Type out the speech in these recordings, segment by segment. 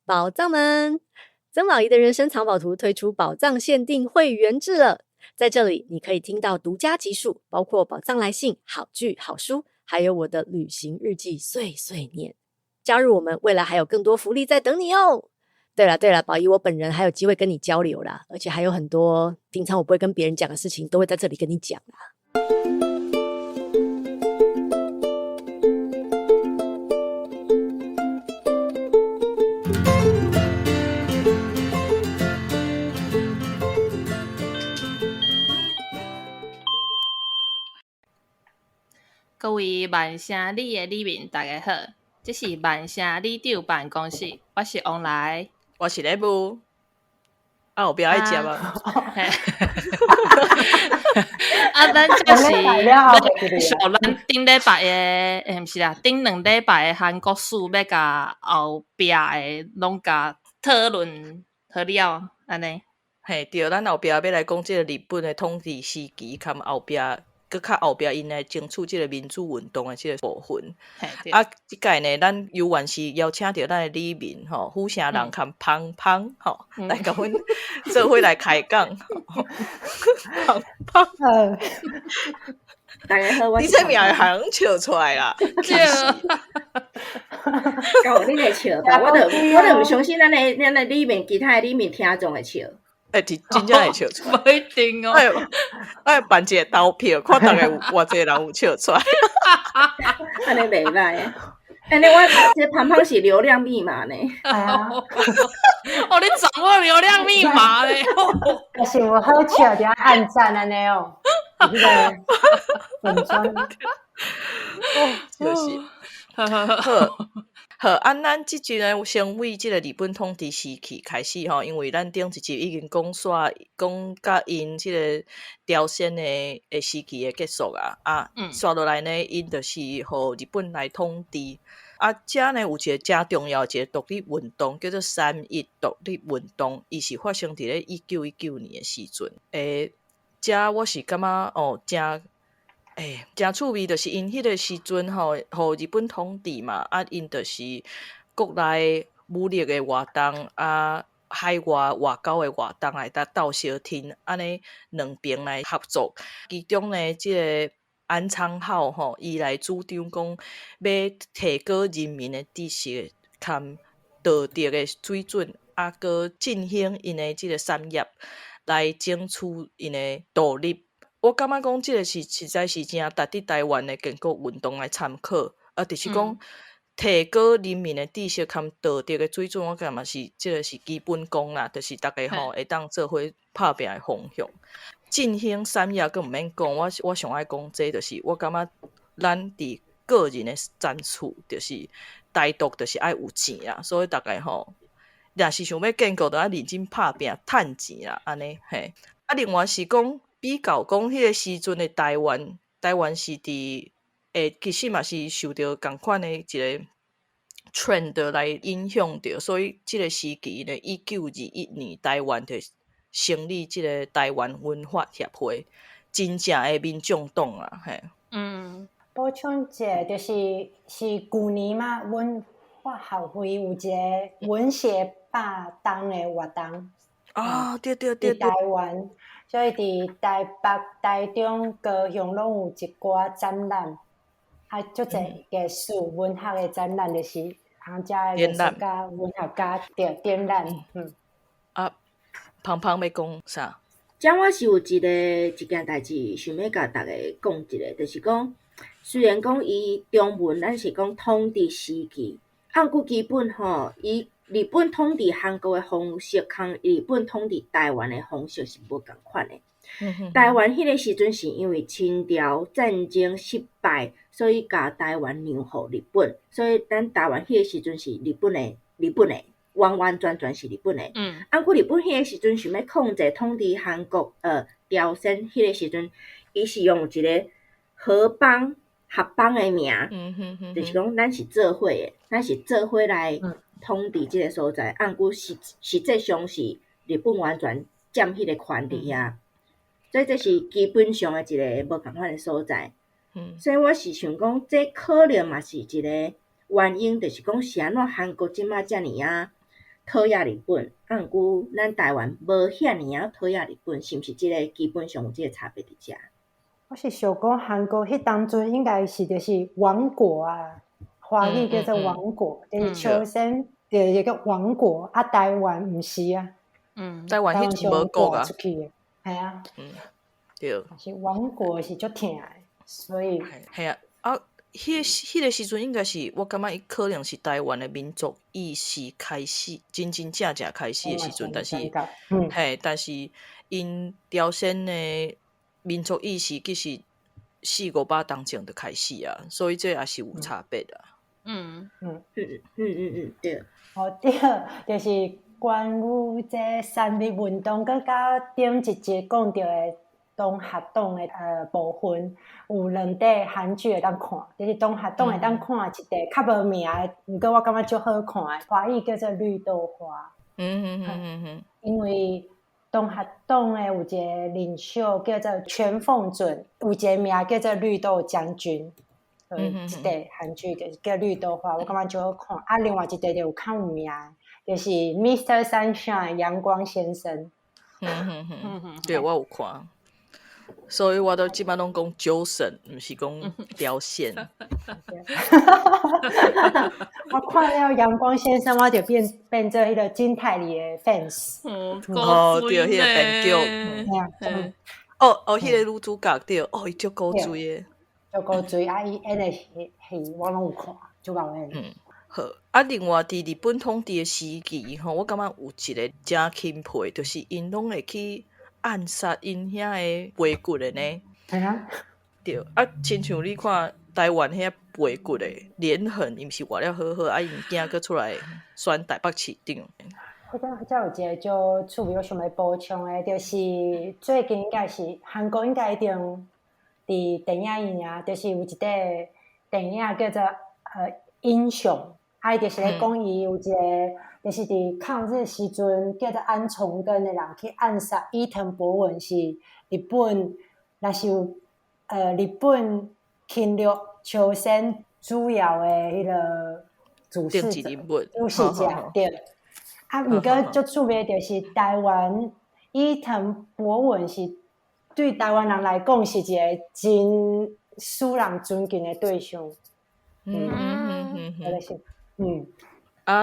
宝藏们，曾宝仪的人生藏宝图推出宝藏限定会员制了，在这里你可以听到独家集数，包括宝藏来信、好剧、好书，还有我的旅行日记碎碎念。加入我们，未来还有更多福利在等你哦。对了，宝仪我本人还有机会跟你交流啦，而且还有很多平常我不会跟别人讲的事情，都会在这里跟你讲啦。各位万声里的里民大家好，这是万声里长办公室，我是王来，我是礼物。有不要爱接吗？咱就是要上咱顶礼拜的，不是啦，顶两礼拜的韩国史要甲后壁的拢甲讨论好了，安尼。嘿，对，咱后壁要来讲这个日本的统治时期，含后壁。佮较后壁因来争取即个民主运动的即个部分，即届呢，咱犹原是邀请到咱的里民吼，虎城人含芳芳吼，来甲阮做伙来开讲。芳芳，大家好，我你这名行笑出来啦，搞你会笑吧？我都毋相信咱的里面其他的里面听众会笑。真正会笑出来，不一定哦。办一个投票，看大概有偌济人有笑出来。安尼袂歹，安尼我这胖胖是流量密码呢。你掌握流量密码嘞？要是有好笑就要按赞安尼哦。这个粉专，就是好，咱即集呢，先为即个日本统治时期开始吼，因为咱顶一集已经讲甲因即个朝鲜的时期的结束啊，刷落来呢，因就是互日本来统治。遮呢有一个真重要一个独立运动，叫做3.1独立运动，伊是发生伫咧1919年的时阵。遮我是感觉真趣味，就是因迄个时阵互日本统治嘛，因就是国内武力的活动海外交的活动来斗相挺，安尼两边来合作。其中呢，即个安昌浩伊来主张讲要提高人民的知识含道德的水准，佮振兴因的即个产业，来争取因的独立。我感觉讲，即个实在是真值得台湾的建国运动来参考，就是讲提高人民的知识含道德的水准，我感觉是即个是基本功啦，就是大家会当做伙拍拼的方向。振兴产业更毋免讲，我上爱讲这就是我感觉咱伫个人的产出，就是台独就是爱有钱啊，所以大家若是想要建国，就要认真拍拼趁钱啦，安尼嘿。另外是讲。比较讲迄个时阵的台湾是伫其实嘛是受到同款的一个 trend 来影响着，所以即个时期呢，1921年台湾就成立即个台湾文化协会，真正的民众党啊，嘿。补充一下，就是去年嘛，文化协会有一个文学霸当的活动。对，台湾。所以伫台北、台中、高雄拢有一寡展览，足侪艺术文学的展览，就是遮艺术家、文学家着展览。芳芳要讲啥？遮我是有一件代志想要甲大家讲一下，就是讲，虽然讲伊中文咱是讲统治时期，毋过基本伊日本统治韩国的方式，跟日本统治台湾的方式是无共款的。台湾迄个时阵是因为清朝战争失败，所以甲台湾让互日本，所以咱台湾迄个时阵是日本的，完完全全是日本的。毋过日本迄个时阵想要控制统治韩国朝鲜迄个时阵，伊是用一个合邦的名，就是讲咱是做伙的，咱是做伙来统治即个所在，毋过实际上是日本完全占迄个权利啊，所以这是基本上的一个无共款的所在。所以我是想讲，这可能嘛是一个原因，就是讲是安怎韩国即马遮尔讨厌日本，啊，毋过咱台湾无遐尔啊讨厌日本，是毋是即个基本上有即个差别伫遮？我是想讲韩国迄当阵应该是就是王国啊，华语叫做王国，就是朝鲜就是一个王国，啊台湾毋是啊，台湾迄阵无国啊，出去的，系啊，对，是王国是足疼的，所以系啊，啊，迄个时阵应该是我感觉伊可能是台湾的民族意识开始真正开始的时阵，但是但是因朝鲜的民族意识其实4-500当前就开始啊，所以这也是有差别的。对。哦对，就是关于这三民运动，佮甲顶一节讲到的东学党的部分，有2块韩剧会当看，就是东学党会当看一块较无名的，毋过我感觉足好看的，华语叫做《绿豆花》。因为东学党的有一个领袖叫做全凤准，有一个名叫做绿豆将军。这个韩剧就是叫《绿豆花》，我感觉就好看。啊，另外一个就有较有名，就是《Mr. Sunshine》阳光先生。对，我有看，所以我都基本拢讲九神，毋是讲雕线。我看了阳光先生，我就变做迄个金泰梨的 fans。对，迄个编剧。迄个女主角对，伊足古锥的。足古锥啊！伊演的戏我拢有看，足够演。好，啊，另外伫日本统治的时期吼，我感觉有一个真钦佩，就是因拢会去暗杀因遐的背骨的呢。对，啊，亲像你看台湾遐背骨的连横，伊毋是活了好好，啊，因囝佫出来选台北市长。我感觉才有一个就趣味，我想要补充的，就是最近应该是韩国应该一定。伫电影院啊，就是有一个电影叫做英雄，伊就是咧讲伊有一个，就是伫抗日时阵叫做安重根的人去暗杀伊藤博文，是日本若是有日本侵略朝鲜主要的迄个主事者，对。啊，毋过足趣味就是台湾伊藤博文是。对台湾人来讲是一个真使人尊敬的对象。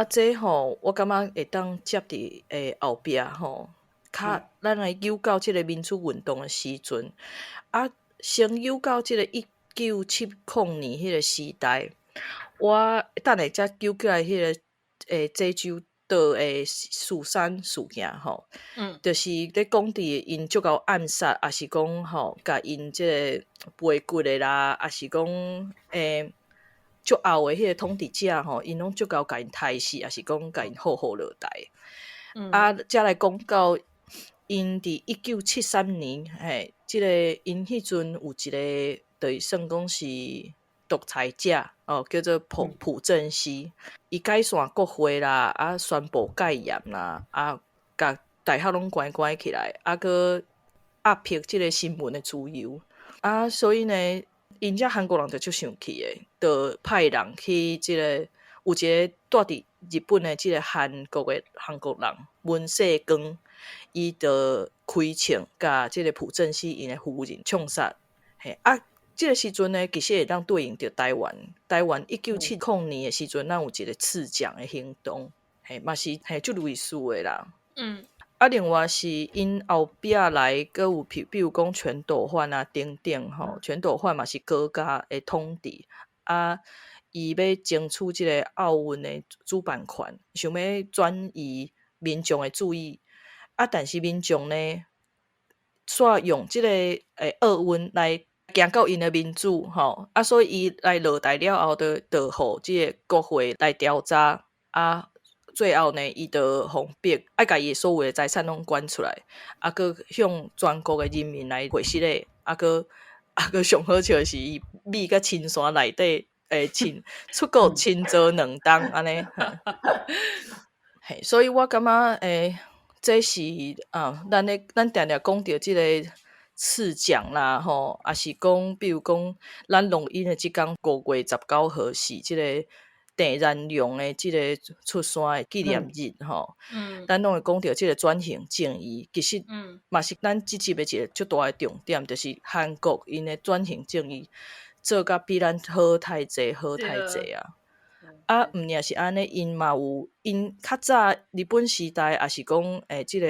这吼，我感觉会当接伫后壁吼，咱来有到即个民主运动的时阵，先有到即个1970年迄个时代，我等下才揪起来迄个济州岛的蜀山事件吼，就是咧讲伫因足够暗杀，也是讲吼，甲因即个背骨的啦，也是讲足后的迄个统治者吼，因拢足够甲因杀死，也是讲甲因好好落台。才来讲到因伫1973年，即个因迄阵有一个，就是算讲是独裁者叫做朴正熙，伊解散国会啦，宣布戒严啦，甲大学拢关起来，佮压迫即个新闻的自由所以呢，因遮韩国人就足生气的，就派人去即个有一个住伫日本的即个韩国人文世光，伊就开枪甲即个朴正熙因的夫人枪杀，这个时阵呢，其实会当对应着台湾1970年的时阵，咱有一个刺蒋的行动，嘛是足类似的啦。另外是因后壁来，佮有比如讲全斗焕等等吼，全斗焕嘛是国家的统治伊要争取即个奥运的主办权，想要转移民众的注意但是民众呢，煞用即个奥运来行到因的民主吼所以伊来落台了后，就互即个国会来调查最后呢，伊就封闭，甲伊所有的财产拢管出来，佮向全国的人民来回息咧，佮上好笑是伊米甲青山内底出国亲做2档安尼，所以我感觉这是咱常常讲到即个刺蒋啦也是讲比如讲咱录音的即天5月19号是即个电燃量的即个出山的纪念日吼，咱拢会讲到即个转型正义，其实嘛是咱即集的一个足大的重点，就是韩国因的转型正义做甲比咱好太济啊！啊，毋也是安尼，因嘛有因较早日本时代，也是讲即个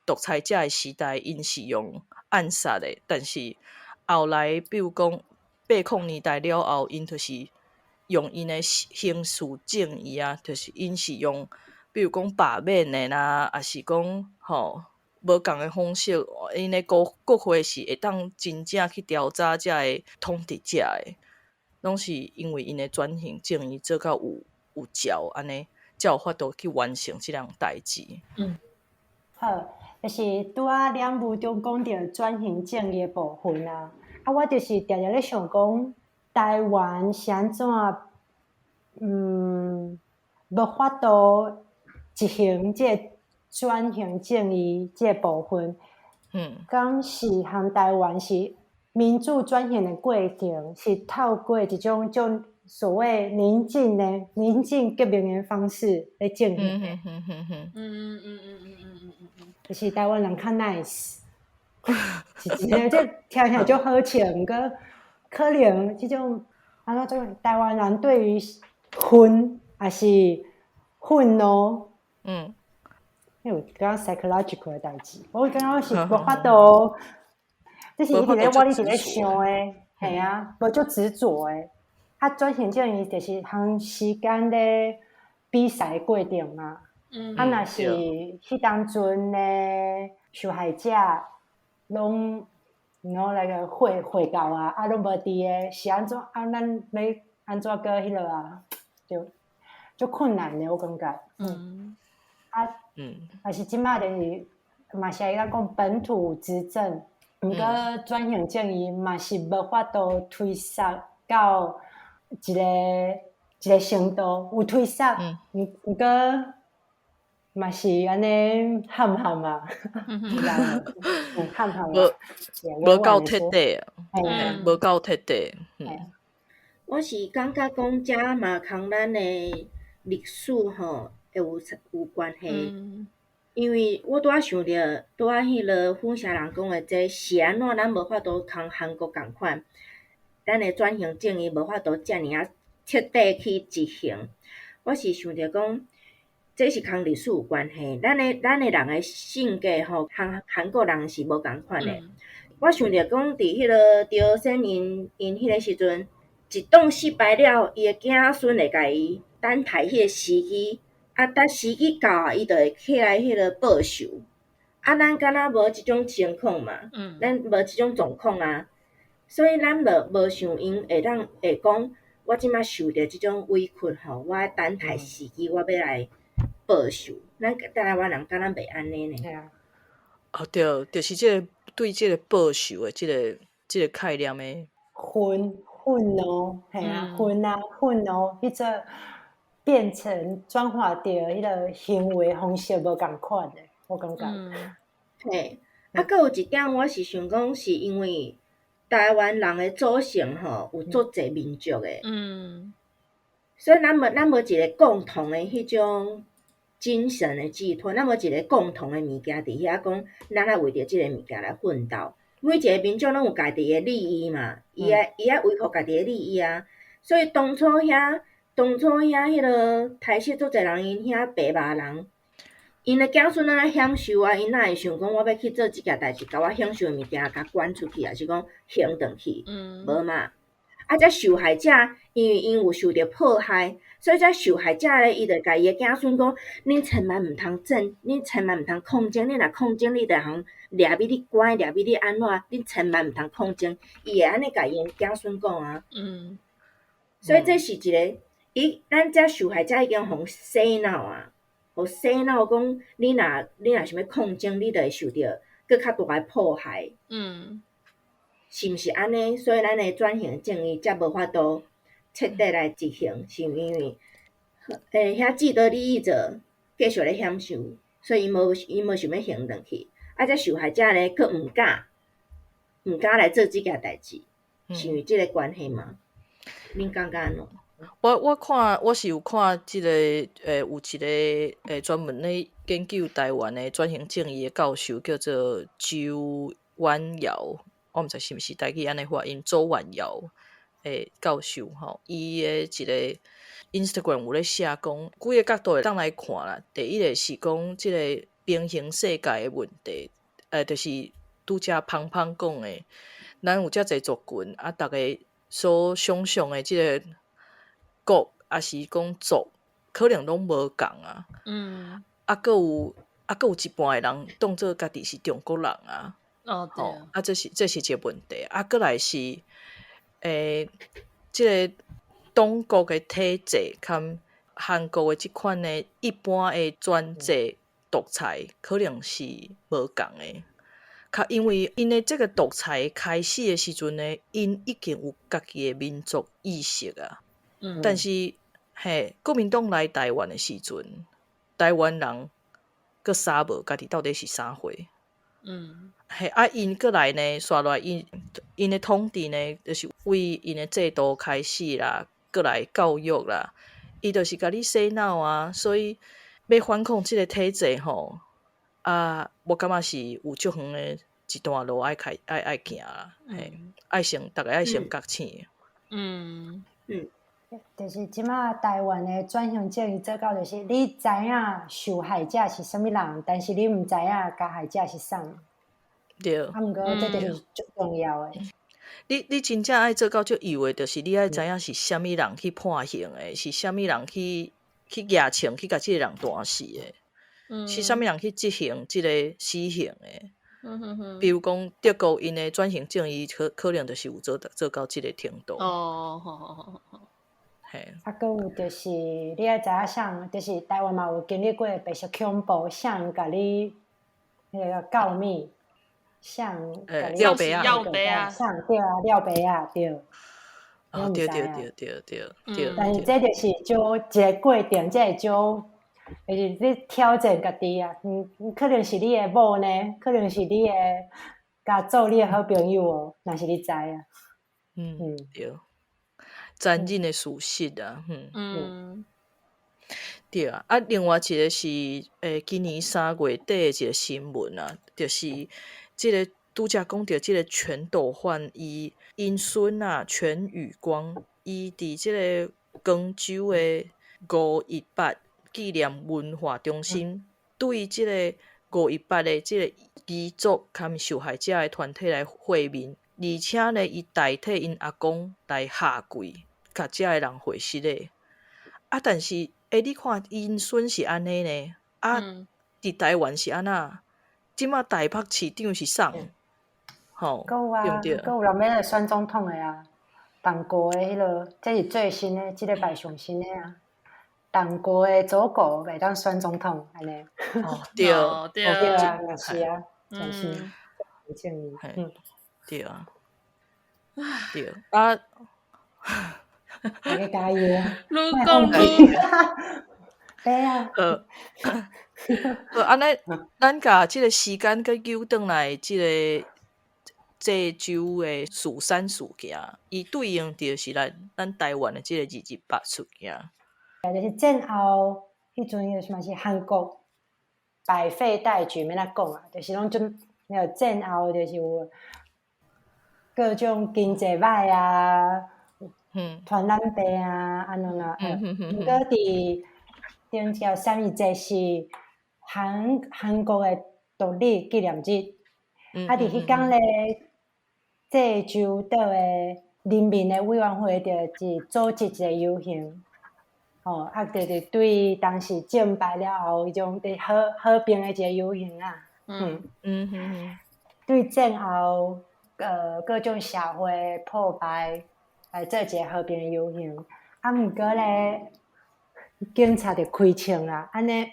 独裁者的时代，因是用暗杀的，但是后来比如讲80年代了后，因就是用因的刑事正义啊，就是因是用比如讲罢免的啦，也是讲无共的方式，因的国会是会当真正去调查遮的统治者的。拢是因为因的转型正义做到有效，安尼才有法度去完成即样代志。好，就是拄仔两部中讲到转型正义的部分啊，我就是常常咧想讲，台湾是安怎无法度执行即个转型正义即个部分。讲是含台湾是民主转型的过程，是透过一种所谓宁静革命的方式来进行的。就是台湾人较 nice， 是真的，这听起来就好笑，毋过可能这种安怎做？台湾人对于恨还是愤怒，有讲 psychological 的代志，我感觉是无法度。这是一直咧，我一直咧想诶，系啊，无足执着诶。转型正义就是含时间咧比赛过程嘛。若是迄当阵咧受害者拢那个悔告啊，拢无伫诶，是安怎咱要安怎过迄落啊？就困难咧，我感觉。还是即摆就是嘛是爱讲本土执政。毋过转型正义嘛是无法度推塞到一个程度，有推塞，毋过嘛是安尼含啊，含啊，无够彻底啊，无够彻底。我是感觉讲遮嘛同咱的历史吼会有关系。因为我拄仔想着，拄仔迄落凤霞人讲的这是安怎，咱无法度同韩国共款，咱的转型正义无法度遮尔啊彻底去执行。我是想着讲，这是同历史有关系。咱的人的性格吼，韩国人是无共款的。我想着讲，伫迄落朝鲜因迄个时阵，一党失败了，伊的子孙会甲伊等待迄个时机。等时机到啊，伊就会起来迄个报仇。咱敢若无即种情况嘛，咱无即种状况啊，所以咱无想因会讲，我即摆受着即种委屈吼，我爱等待时机，我要来报仇。咱台湾人敢若袂安尼呢？对，就是即个对即个报仇的即个概念的愤怒，系啊，愤怒，迄个。变成转化到迄个行为方式无共款的，我感觉。嘿，佫有一点，我是想讲，是因为台湾人的祖先吼有足侪民族的，所以咱无一个共同的迄种精神的寄托，咱无一个共同的物件伫遐讲，咱爱为着即个物件来奋斗。每一个民族拢有家己的利益嘛，伊爱维护家己的利益啊，所以当初迄落台式足侪人，因遐白马人，因的子孙哪享受啊？因哪会想讲我要去做即件代志，甲我享受的物件甲赶出去，还是讲行转去？无嘛。这受害者因为因有受到迫害，所以这受害者咧，伊就甲伊的子孙讲：恁千万毋通恁千万毋通抗争，恁若抗争，你就通掠比你乖，掠比你安怎？恁千万毋通抗争，伊会安尼甲因子孙讲啊。所以这是一个。咱遮受害者已经互洗脑啊，互洗脑讲你若想要抗争，你就会受到更较大的迫害。是毋是安尼？所以咱的转型正义才无法度彻底来执行，是因为遐既得利益者继续咧享受，所以因无想要行转去。这受害者咧，佫毋敢来做即件代志，是因为即个关系嘛？恁感觉安怎？我是有看即个有一个专门咧研究台湾的转型正义的教授叫做周婉瑶，我毋知是毋是台语安尼发音，周婉瑶教授吼，伊的一个 Instagram 有咧写讲几个角度会当来看啦。第一个是讲即个平行世界的问题，就是拄则芳芳讲的，咱有遮侪族群啊，逐个所想象的即个国，还是讲族，可能拢无共啊。还有一半的人当做家己是中国人啊。对啊，这是一个问题。啊，过来是即个中国的体制，跟韩国的即款的一般的专制独裁，可能是无共的。因为因的这个独裁开始的时阵呢，因已经有家己的民族意识啊。但是国民党来台湾的时阵，台湾人佫啥无家己到底是啥货。因过来呢，刷来因的统治呢，就是为因的制度开始啦，过来教育啦，伊就是甲你洗脑啊，所以要反抗即个体制吼，我感觉是有足远的一段路爱行啦，爱先大家爱先觉醒。就是即马台湾的转型正义做到，就是你知影受害者是啥物人，但是你毋知影加害者是啥。对。毋过这就是最重要的。你真正爱做到足有的，就是你爱知影是啥物人去判刑的，是啥物人去举枪去甲即个人断死的，是啥物人去执行即个死刑的。比如讲德国因的转型正义可能就是有做到即个程度。好。还有就是你爱知影啥，就是台湾嘛有经历过白色恐怖，啥人甲你迄个告密，啥人甲你廖白啊，啥对啊，廖白啊，对。对。但是这就是就一个过程，这会就就是你挑战家己啊。可能是你的某呢，可能是你的甲做你的好朋友哦，若是你知啊。对。残忍的事实啊。对啊。另外一个是今年3月底的一个新闻啊，就是即个拄则讲到即个全斗焕因孙啊全宇光，伊伫即个广州的518纪念文化中心，对即个518的即个遗族含受害者的团体来会面，而且呢，伊代替因阿公来下跪，甲遮的人会失的。但是你看因孙是安尼呢，伫台湾是安那？即马台北市长是啥？对不对？还有人要来选总统的啊，党国的迄落，这是最新的，即礼拜上新的啊。党国的祖国会当选总统安尼。对啊，也是啊，真是正义。对啊。对啊。大家加油啊！愈讲愈对啊。安尼，咱甲即个时间佮扭转来，即个济州的蜀山事件，伊对应就是咱台湾的即个228事件。就是战后迄阵有嘛是韩国百废待举，免咱讲啊，就是拢种那个战后就是有各种经济歹啊，传染病啊，安怎啊？毋过伫顶条3月节是韩国的独立纪念日，伫迄天咧，济州岛的人民的委员会就是组织一个游行。就是对当时战败了后，迄种和平的一个游行啊。对战后各种社会破败来做一个和平的游行。毋过咧，警察就开枪啦，安尼。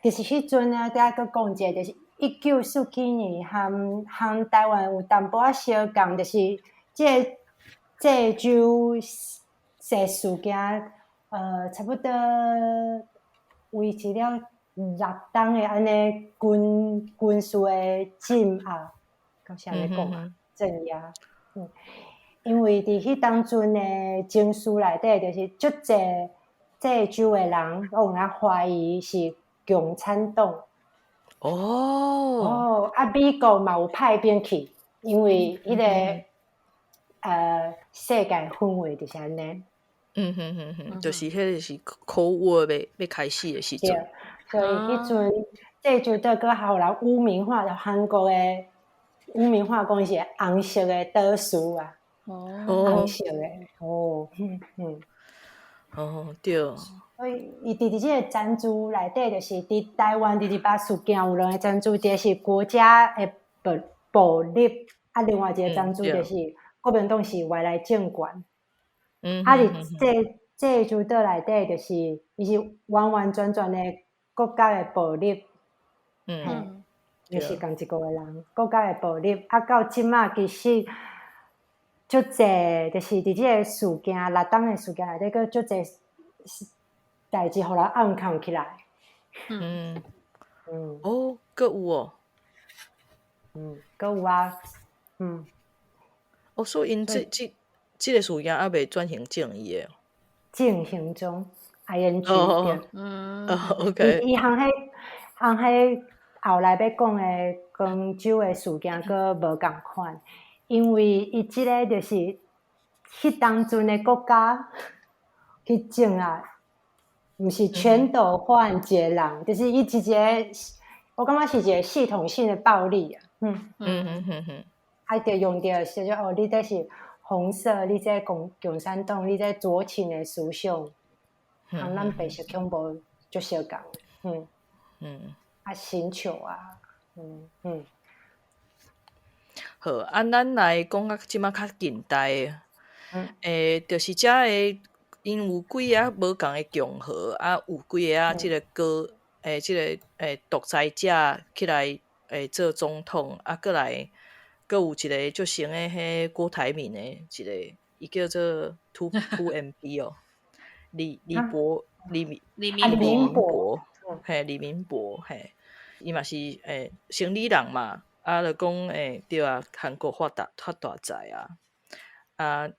就是迄阵啊，再搁讲一个，就是1947年，和台湾有淡薄仔相共，就是济州事件，差不多维持了6冬的安尼军事的镇压，到啥咧讲啊？镇压。因为伫迄当阵的情绪内底，就是足侪这州的人，有人怀疑是共产党。哦，美国嘛有派兵去，因为迄个世界氛围就是安尼。就是迄个是Cold War要开始的时阵，所以迄阵这就得个互人污名化，就韩国的污名化讲是红色的岛输啊，红色的对。所以伊伫即个赞助内底，就是伫台湾伫把事件有两个赞助，一个是国家的暴力，另外一个赞助就是国民党是外来政权。伫这就岛内底，就是伊是完完全全的国家的暴力。就是同一个人，国家的暴力，到即马其实足侪，就是伫即个事件，6党的事件内底，佫足侪代志，互人暗藏起来。佫有哦。佫有啊。所以因即个事件还未转型正义的。进行中 ，ING 对。OK。伊项迄后来要讲的广州的事件，佫无共款，因为伊即个就是迄当阵的国家去整啊，毋是全斗焕劫人，就是伊一个，我感觉是一个系统性的暴力啊。就用到是说你这是红色，你这共产党，你这左倾的思想，咱白色恐怖就相共。新潮啊。好，咱来讲即马较近代的，就是遮的，因有几个无共的共和，有几个即个即个独裁者起来做总统，佫有一个足成的迄郭台铭的一个，伊叫做 2MP 哦，李明博，李明博，伊嘛是生理人嘛，就讲对啊，韩国发大财啊，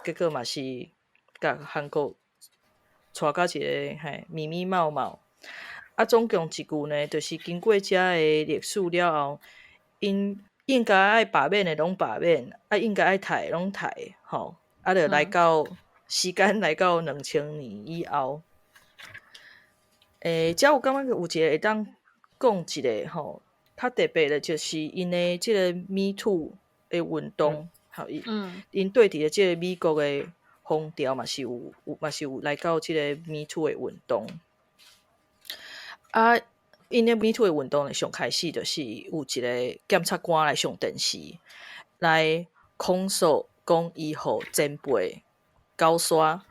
结果嘛是甲韩国带到一个密密茂茂，总共一句呢，就是经过遮的历史了后，因应该爱罢免的拢罢免，应该爱杀的拢杀，就来到时间来到2000年以后，遮有感觉有一个会当讲一个较特别的，就是因的即个 Me Too 的运动，因对伫即个美国的风潮嘛是有来到即个 Me Too 的运动。因的 Me Too 的运动上开始就是有一个检察官来上电视来控诉讲伊互前辈勾刷，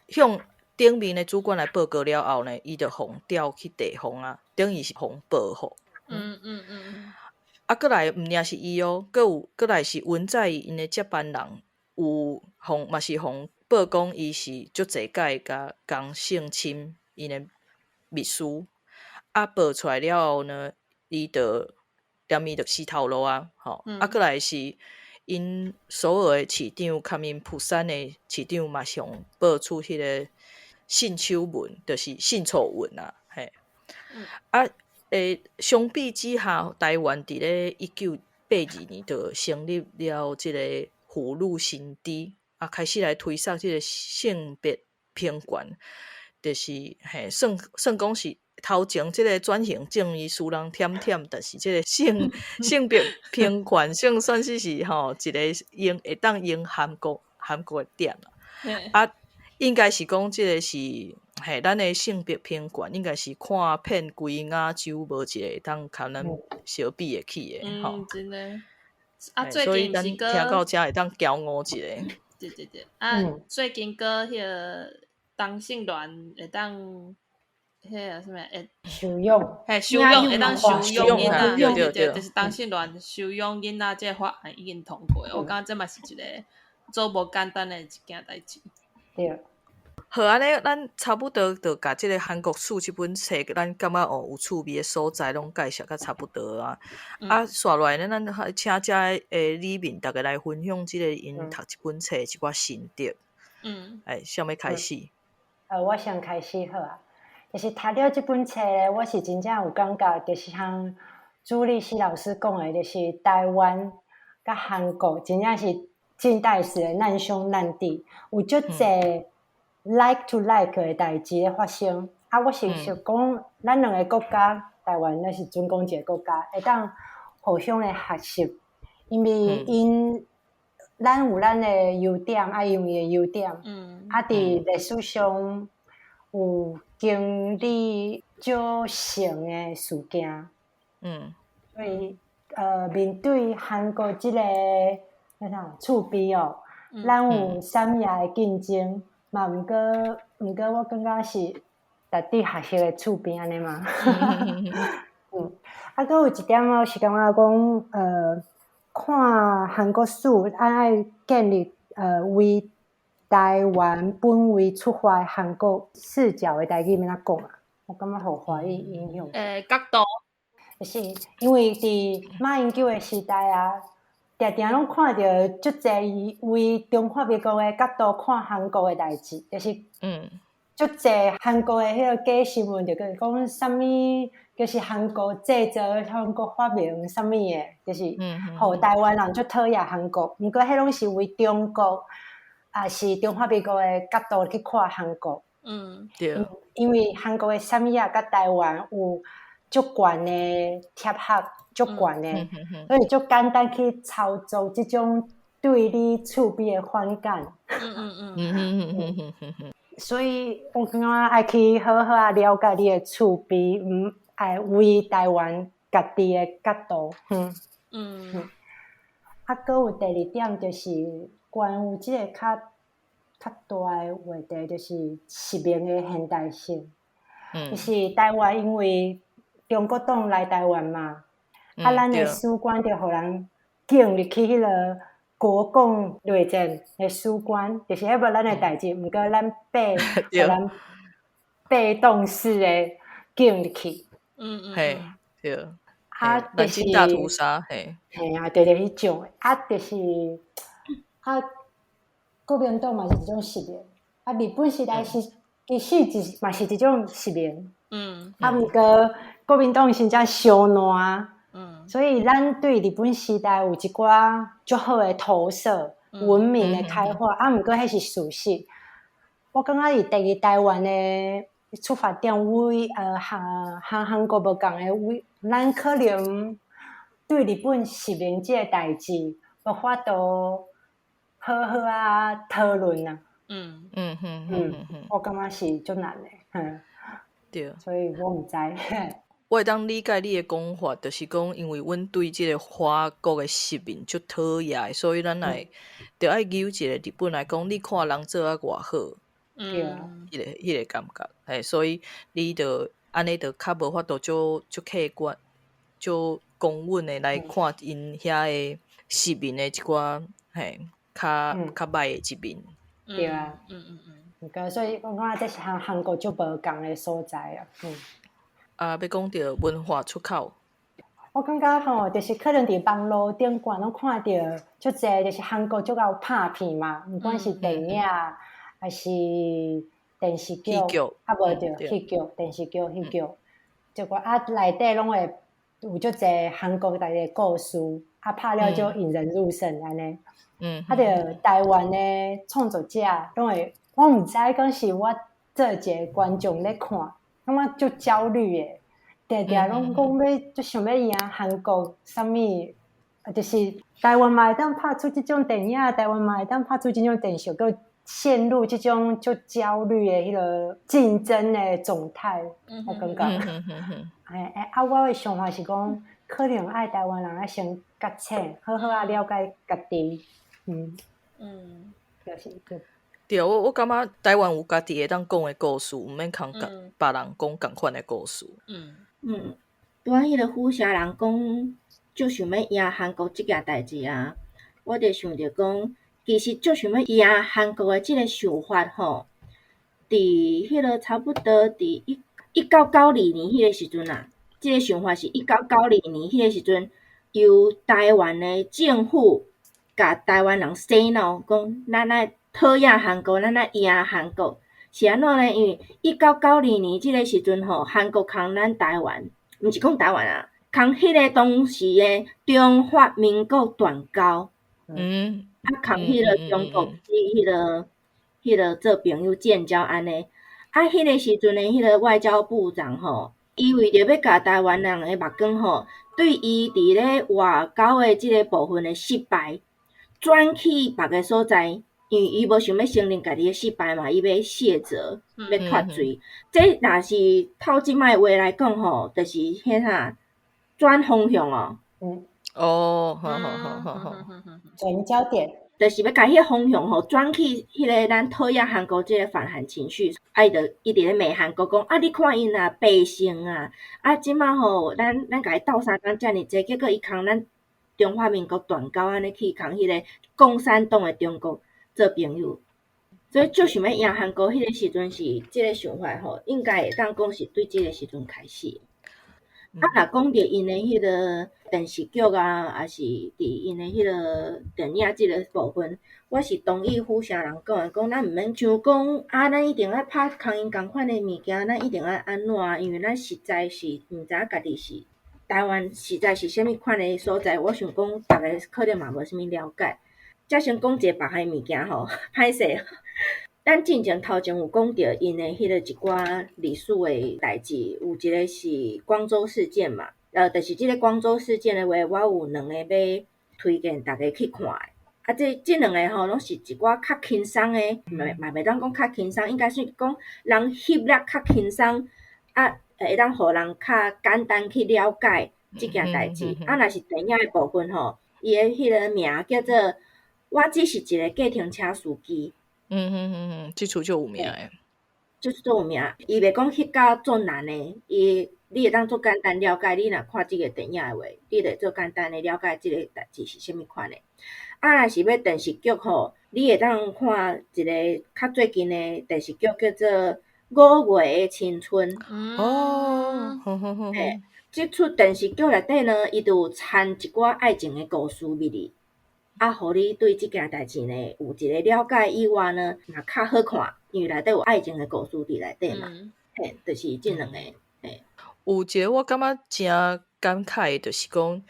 向顶面的主管来报告了后呢，伊就互调去地方啊，等于是互报复。过来毋仅是伊哦，过来是文在寅的接班人，嘛是互报讲伊是足侪届甲讲性侵因的秘书。报出来了后呢，伊就连伊就死头路啊！过来是因首尔的市长，甲因釜山的市长嘛，上报出迄个性丑闻，就是性丑闻啊！相比之下，台湾伫咧1982年就成立了即个妇女新知，开始来推动即个性别平权，就是算讲是。头前即个转型正义使人忝忝，但是即个性别平权算是一个会当用韩国的点应该是讲即个是咱的性别平权，应该是看遍规亚洲无一个会当甲咱相比会起的真的。所以咱听到遮会当骄傲一下。对。最近个迄个同性恋会当。什么？收养，收养会当收养囡仔，对，就是同性恋收养囡仔，这个法案已经通过。我感觉这嘛是一个做无简单的一件代志。对。好，安尼咱差不多就甲即个韩国史即本册，咱感觉哦有趣味的所在，拢介绍甲差不多啊。刷落来呢，咱请遮里面大家来分享即个因读即本册一寡心得。啥物开始？我先开始好啊。就是读了即本册咧，我是真正有感觉，就是像朱立西老师讲的，就是台湾甲韩国真正是近代史的难兄难弟，有足侪like to like 的代志咧发生。我是讲，咱两个国家，台湾那是准讲一个国家，会当互相的学习，因为咱有咱的优点，用伊的优点，伫历史上有经历少成的事件，所以面对韩国即个厝边哦，咱有闪耀的竞争，嘛毋过我感觉是值得学习的厝边安尼嘛。搁有一点我是感觉讲看韩国史爱建立为台湾本位出发的韩国视角的代志，要怎讲啊？我感觉互华语影响。角度就是因为伫马英九的时代啊，常常拢看到足侪为中华民国的角度看韩国的代志，就是足侪韩国的迄个假新闻，就讲啥物，就是韩国制造、韩国发明啥物的，就是互台湾人足讨厌韩国。毋过迄拢是为中国也是中华民国的角度去看韩国。对，因为韩国的产业甲台湾有足悬的贴合，足悬的，所以足简单去操作即种对你厝边的反感。所以我感觉爱去好好了解你的厝边，爱为台湾家己的角度。搁有第二点就是关于即个较大的话题，就是实名的现代性。就是台湾因为中国党来台湾嘛，咱的使馆就互人进入去迄个国共内战的使馆，就是迄无咱的代志，毋过咱互人被动式的进入去。嘿，对。就是南京大屠杀，嘿啊，对迄种，就是国民党嘛是一种实名，日本时代是其实嘛是一种实名，毋过国民党真正相烂，所以咱对日本时代有一寡足好的投射，文明的开发，毋过迄是事实。我感觉伊第二台湾的出发点为韩国无共的为，咱可能对日本实名即个代志无法度好好讨论啊。我感觉是足难的。对，所以我毋知。我会当理解你的讲法，就是讲，因为阮对即个华国的实名足讨厌，所以咱来就爱求一个日本来讲，你看人做啊偌好，迄个感觉，所以你就安尼就较无法度足客观、足公允的来看因遐的实名的一寡较歹的一面。对啊，所以我感觉这是韩国足无共的所在啊。要讲到文化出口，我感觉就是可能伫网络顶悬拢看到足侪，就是韩国足够拍片嘛，毋管是电影还是电视剧，无着戏剧、电视剧、戏剧，结果内底拢会有足侪韩国内底故事，拍了就引人入胜安尼。着台湾的创作者拢会，我毋知讲是我做一个观众咧看，感觉足焦虑的，常常拢讲就想要赢韩国啥物，就是台湾嘛会当拍出即种电影，台湾嘛会当拍出即种电视，佮陷入即种足焦虑的迄个竞争的状态，我感觉。我的想法是讲，可能爱台湾人先觉醒，好好了解家己。就是对，我感觉台湾有家己会当讲的故事，毋免共别人讲共款的故事。拄仔迄个虎城人讲，就想要赢韩国即件代志啊，我就想着讲，其实就想要赢韩国的即个想法吼，伫迄个差不多伫1992年迄个时阵啊，即个想法是1992年迄个时阵，由台湾的政府甲台湾人 say no， 讲咱爱讨厌韩国，咱爱赢韩国。是安怎呢？因为1992年即个时阵吼，韩国空咱台湾，毋是讲台湾啊，空迄个当时的中华民国断交，空迄个中国迄个做朋友建交安尼。迄个时阵的迄个外交部长吼，伊为着要甲台湾人的目光吼，对伊伫咧外交的即个部分的失败，转去别个所在。因为伊无想要承认家己的失败嘛，伊要卸责，要脱罪。这若是透即摆话来讲吼，就是迄啥转方向哦。好，转焦点，就是要甲迄个方向吼转去迄个咱讨厌韩国即个反韩情绪，就一直咧骂韩国讲你看因啊白性啊，即摆吼咱甲伊斗相共遮尔济，结果伊空咱中华民国断交安尼去空迄个共产党的中国。做朋友，所以就想要赢韩国迄个时阵是即个想法吼，应该会当讲是对即个时阵开始。若讲着因的迄个电视剧啊，还是伫因的迄个电影即个部分，我是同意胡啥人讲的，讲咱毋免想讲咱一定要拍空因共款的物件，咱一定要安怎？因为咱实在是毋知影家己是台湾实在是啥物款的所在，我想讲逐个可能嘛无啥物了解。才先讲一个别个物件吼，歹势。咱进前头前有讲到因的迄个一寡历史的代志，有一个是光州事件嘛，就是即个光州事件的话，我有两个要推荐大家去看的。这两个吼，拢是一寡较轻松的，嘛袂当讲较轻松，应该是讲人翕力较轻松，会当互人较简单去了解即件代志。若是电影的部分吼，伊的迄个名叫做。我只是一个计程车司机。即出就有名诶。就是做有名，伊袂讲翕到做难诶，你会当做简单了解。你若看即个电影诶话，你会做简单诶了解即个代志是啥物款诶。若是要电视剧吼，你会当看一个较最近诶电视剧叫做《5月的青春》。嘿，即出电视剧内底呢，伊就有掺一寡爱情诶故事入去。互你对即件代志呢有一个了解以外呢，嘛较好看，因为内底有爱情的故事伫内底嘛。嘿，就是即两个。有一个我感觉真感慨的，就是讲，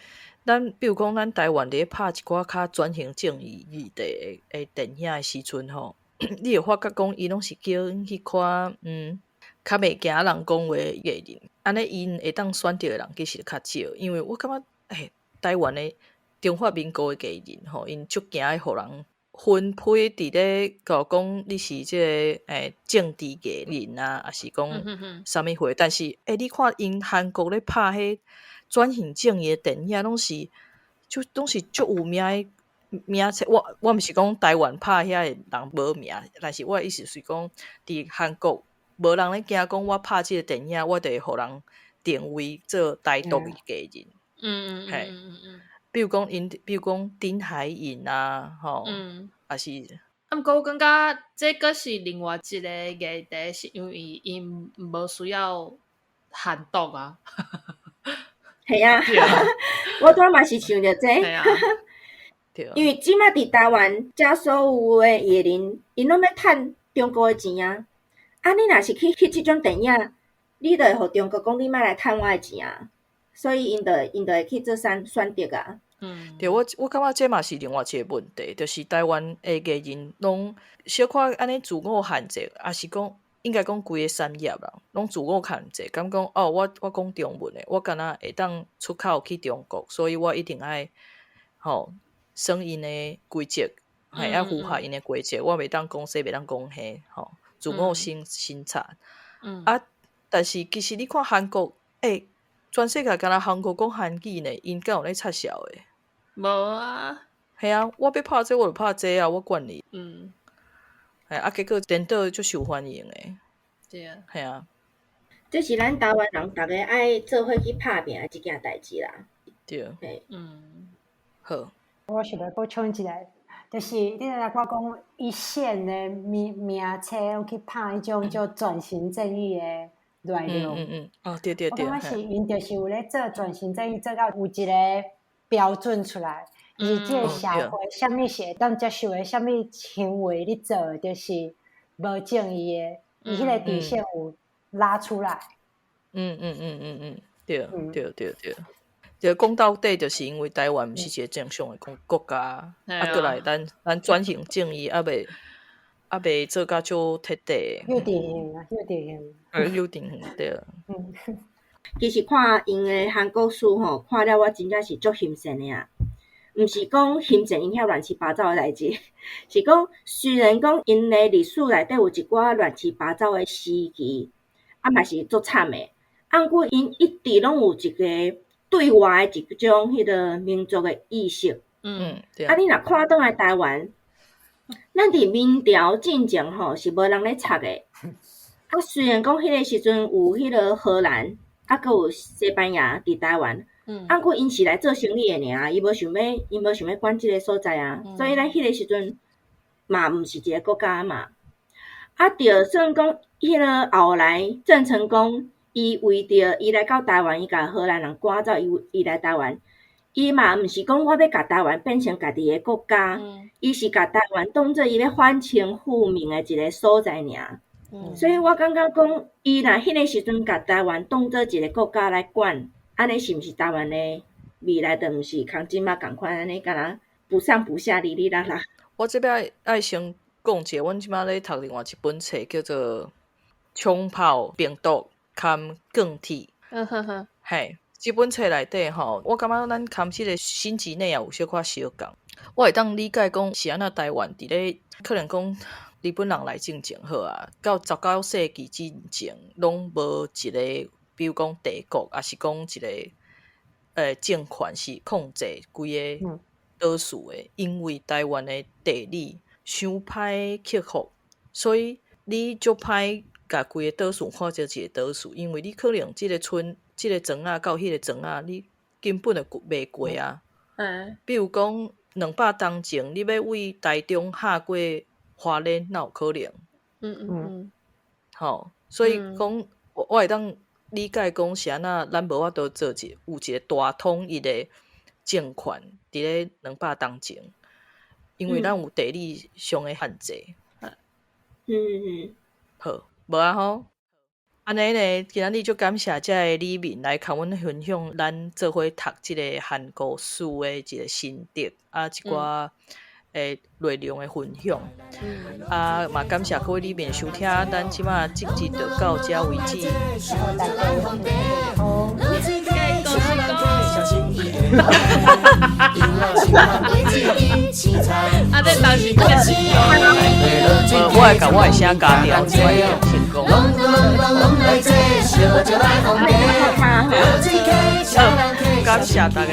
比如讲咱台湾咧拍一寡较转型正义议题的电影的时阵吼，你会发觉讲伊拢是叫因去看较袂惊人讲话的艺人，安尼因会当选择的人其实较少，因为我感觉台湾的。中华民国的艺人吼，因足惊爱互人分配伫咧讲你是即个政治艺人啊，还是讲啥物货？但是你看因韩国咧拍迄转型正义的电影，拢是足有名的名册。我毋是讲台湾拍遐人无名，但是我的意思是讲，伫韩国无人咧惊讲我拍即个电影，我就会互人定位做台独的艺人。嘿。比如讲丁海寅啊，吼，还是。毋过我感觉这个是另外一个议题，是因为因无需要韩独啊。系啊，我拄嘛是想着这。因为即摆伫台湾，遮所有的艺人，因拢要趁中国的钱啊。你若是去翕即种电影，你就会互中国讲你莫来趁我的钱啊。所以因就会去做选择啊。对，我感觉这嘛是另外一个问题，就是台湾的艺人拢小可安尼自我限制，也是讲应该讲规个产业啦，拢自我限制，敢讲我讲中文的，我敢若会当出口去中国，所以我一定爱省因的规则，要符合因的规则，我袂当讲西，袂当讲迄，自我生产。但是其实你看韩国，全世界敢若韩国讲韩语呢，因敢有咧插销的？无啊。系啊，我要拍这我就拍这啊，我管你。结果颠倒就受欢迎的。对啊。系啊。这是咱台湾人逐个爱做伙去拍拼的一件代志啦。对。嘿。好。我想要补充一下，就是你知影我讲一线的名册去拍迄种叫转型正义的内容。哦，对，我感觉是因就是有咧做转型正义，做到有一个标准出来，就是这个社会什么是会当接受的，什么行为你做就是无正义的，伊迄个底线有拉出来。对。就讲到底，就是因为台湾毋是一个正常的国家，过来咱转型正义未做甲足徹底。有定型，有定型对。其实看因的韩国书吼，看了我真正是足欣赏的啊！毋是讲欣赏因遐乱七八糟的代志，是讲虽然讲因的历史内底有一寡乱七八糟的时期，嘛是足惨的。按过因一直拢有一个对外的一种迄个民族的意识。对。你若看倒来台湾，咱伫明朝进前吼是无人咧插的。虽然讲迄个时阵有迄个荷兰，佮有西班牙伫台湾，过因是来做生意的尔，因无想要管即个所在啊。所以咱迄个时阵嘛毋是一个国家嘛。就算讲迄个后来郑成功。伊为着伊来到台湾，伊甲荷兰人赶走，伊来台湾，伊嘛毋是讲我要甲台湾变成家己的国家，伊是甲台湾当做伊要反清复明的一个所在尔。所以我感觉讲，伊若迄个时阵甲台湾当做一个国家来管，安尼是毋是台湾的未来就毋是像即马共款安尼，敢若不上不下，哩哩啦啦。我这边爱先讲一下，阮即马咧读另外一本册，叫做《冲泡病毒》。看更替，嘿，这本册内底吼，我感觉咱看这个新级内也有小可相共。我会当理解讲是安那台湾伫咧，可能讲日本人来进前好啊，到19世纪之前，拢无一个，比如讲帝国，也是讲一个政权是控制规个岛屿的，因为台湾的地理伤歹克服，所以你就歹。甲规个岛屿看做一个岛屿，因为你可能即个村、即个庄仔到迄个庄仔，你根本就袂过啊。比如讲200当前，你要为台中下过花莲，哪有可能？吼，所以讲，我会当理解讲是安那，咱无法度做有一个大统一的政权伫咧200当前，因为咱有地理上的限制。好。无啊吼，安尼呢，今仔日就感谢遮个李敏来甲阮分享咱做伙读即个韩国书的一个心得一寡内容的分享。嘛感谢各位李敏收听，咱即马即集就到遮为止。这当时我会甲我的声加调，即摆已经成功。感谢大家。